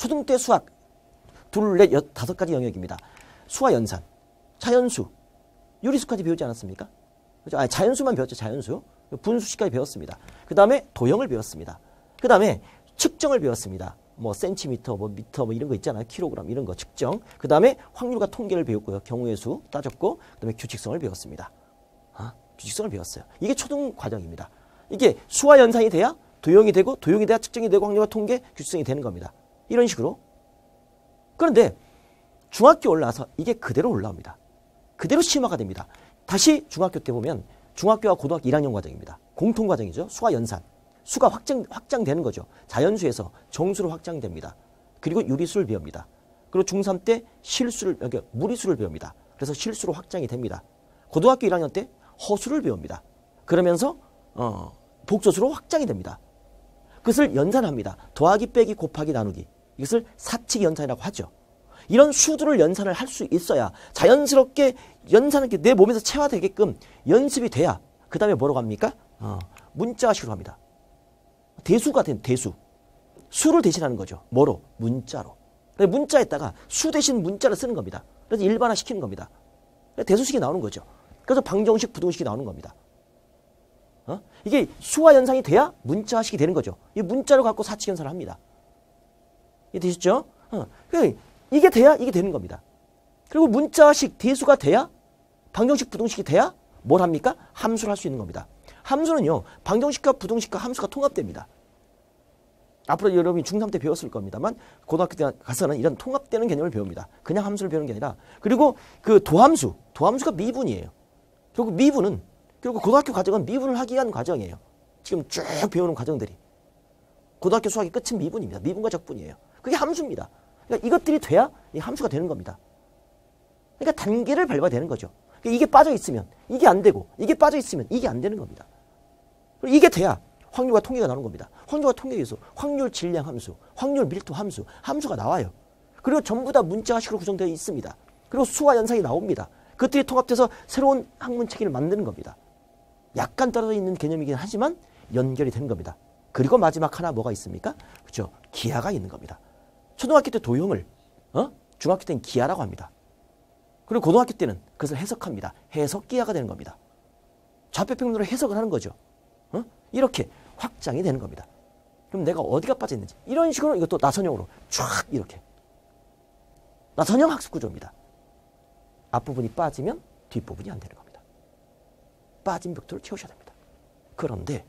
초등 때 수학 둘, 넷, 다섯 가지 영역입니다. 수와 연산, 자연수, 유리수까지 배우지 않았습니까? 그죠? 아니, 자연수만 배웠죠. 자연수. 분수식까지 배웠습니다. 그 다음에 도형을 배웠습니다. 그 다음에 측정을 배웠습니다. 뭐 센티미터, 뭐 미터, 뭐 이런 거 있잖아요. 킬로그램 이런 거 측정. 그 다음에 확률과 통계를 배웠고요. 경우의 수 따졌고, 그 다음에 규칙성을 배웠습니다. 규칙성을 배웠어요. 이게 초등 과정입니다. 이게 수와 연산이 돼야 도형이 되고, 도형이 돼야 측정이 되고, 확률과 통계, 규칙성이 되는 겁니다. 이런 식으로. 그런데 중학교 올라와서 이게 그대로 올라옵니다. 그대로 심화가 됩니다. 다시 중학교 때 보면 중학교와 고등학교 1학년 과정입니다. 공통 과정이죠. 수와 연산. 수가 확장되는 거죠. 자연수에서 정수로 확장됩니다. 그리고 유리수를 배웁니다. 그리고 중3 때 실수를, 무리수를 배웁니다. 그래서 실수로 확장이 됩니다. 고등학교 1학년 때 허수를 배웁니다. 그러면서 복소수로 확장이 됩니다. 그것을 연산합니다. 더하기, 빼기, 곱하기, 나누기. 이것을 사칙 연산이라고 하죠. 이런 수들을 연산을 할 수 있어야 자연스럽게 연산을 내 몸에서 체화되게끔 연습이 돼야 그 다음에 뭐라고 합니까? 문자식으로 합니다. 대수가 된 대수. 수를 대신하는 거죠. 뭐로? 문자로. 문자에다가 수 대신 문자를 쓰는 겁니다. 그래서 일반화 시키는 겁니다. 대수식이 나오는 거죠. 그래서 방정식, 부등식이 나오는 겁니다. 이게 수와 연산이 돼야 문자식이 되는 거죠. 이 문자를 갖고 사칙 연산을 합니다. 이해 되셨죠? 이게 돼야 이게 되는 겁니다. 그리고 문자식, 대수가 돼야 방정식, 부등식이 돼야 뭘 합니까? 함수를 할 수 있는 겁니다. 함수는요, 방정식과 부등식과 함수가 통합됩니다. 앞으로 여러분이 중3 때 배웠을 겁니다만 고등학교 때 가서는 이런 통합되는 개념을 배웁니다. 그냥 함수를 배우는 게 아니라. 그리고 그 도함수가 미분이에요. 그리고 미분은, 그리고 고등학교 과정은 미분을 하기 위한 과정이에요. 지금 쭉 배우는 과정들이. 고등학교 수학의 끝은 미분입니다. 미분과 적분이에요. 그게 함수입니다. 그러니까 이것들이 돼야 이 함수가 되는 겁니다. 그러니까 단계를 밟아야 되는 거죠. 그러니까 이게 빠져 있으면 이게 안 되고, 이게 빠져 있으면 이게 안 되는 겁니다. 그리고 이게 돼야 확률과 통계가 나오는 겁니다. 확률과 통계에 의해서 확률 질량 함수, 확률 밀도 함수, 함수가 나와요. 그리고 전부 다 문자식으로 구성되어 있습니다. 그리고 수와 연산이 나옵니다. 그것들이 통합돼서 새로운 학문 체계를 만드는 겁니다. 약간 떨어져 있는 개념이긴 하지만 연결이 되는 겁니다. 그리고 마지막 하나 뭐가 있습니까? 그렇죠. 기하가 있는 겁니다. 초등학교 때 도형을, 중학교 때는 기하라고 합니다. 그리고 고등학교 때는 그것을 해석합니다. 해석 기하가 되는 겁니다. 좌표평면으로 해석을 하는 거죠. 이렇게 확장이 되는 겁니다. 그럼 내가 어디가 빠져 있는지 이런 식으로 이것도 나선형으로 쫙 이렇게. 나선형 학습 구조입니다. 앞부분이 빠지면 뒷부분이 안 되는 겁니다. 빠진 벽돌을 채우셔야 됩니다. 그런데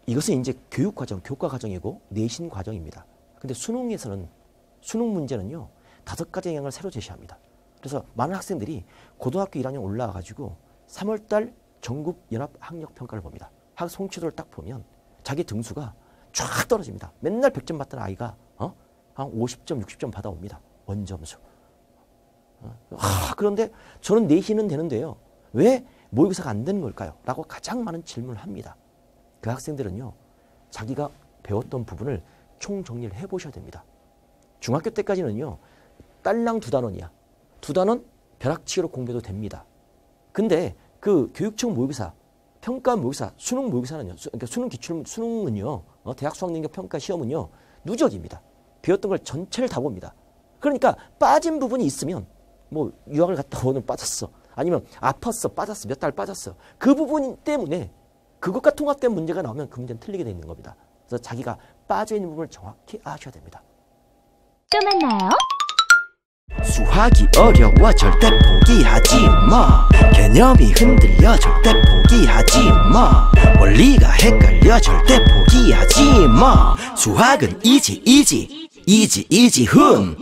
이것은 이제 교육과정, 교과 과정이고 내신 과정입니다. 근데 수능에서는, 수능 문제는요, 5가지 영역을 새로 제시합니다. 그래서 많은 학생들이 고등학교 1학년 올라와가지고 3월달 전국 연합 학력 평가를 봅니다. 학 성취도를 딱 보면 자기 등수가 쫙 떨어집니다. 맨날 100점 받던 아이가 한 50점, 60점 받아옵니다. 원점수. 그런데 저는 내신은 되는데요. 왜 모의고사가 안 되는 걸까요? 라고 가장 많은 질문을 합니다. 그 학생들은요, 자기가 배웠던 부분을 총정리를 해보셔야 됩니다. 중학교 때까지는요, 딸랑 2단원이야. 2단원 벼락치기로 공부해도 됩니다. 근데 그 교육청 모의고사, 평가 모의고사, 수능 모의고사는요, 그러니까 수능 기출, 수능은요, 대학 수학능력 평가 시험은요, 누적입니다. 배웠던 걸 전체를 다 봅니다. 그러니까 빠진 부분이 있으면, 뭐 유학을 갔다 오늘 빠졌어. 아니면 아팠어, 빠졌어, 몇 달 빠졌어. 그 부분 때문에 그것과 통합된 문제가 나오면 그 문제는 틀리게 되어 있는 겁니다. 그래서 자기가 빠져있는 부분을 정확히 아셔야 됩니다. 또 만나요. 수학이 어려워 절대 포기하지 마. 개념이 흔들려 절대 포기하지 마. 원리가 헷갈려 절대 포기하지 마. 수학은 이지 훈.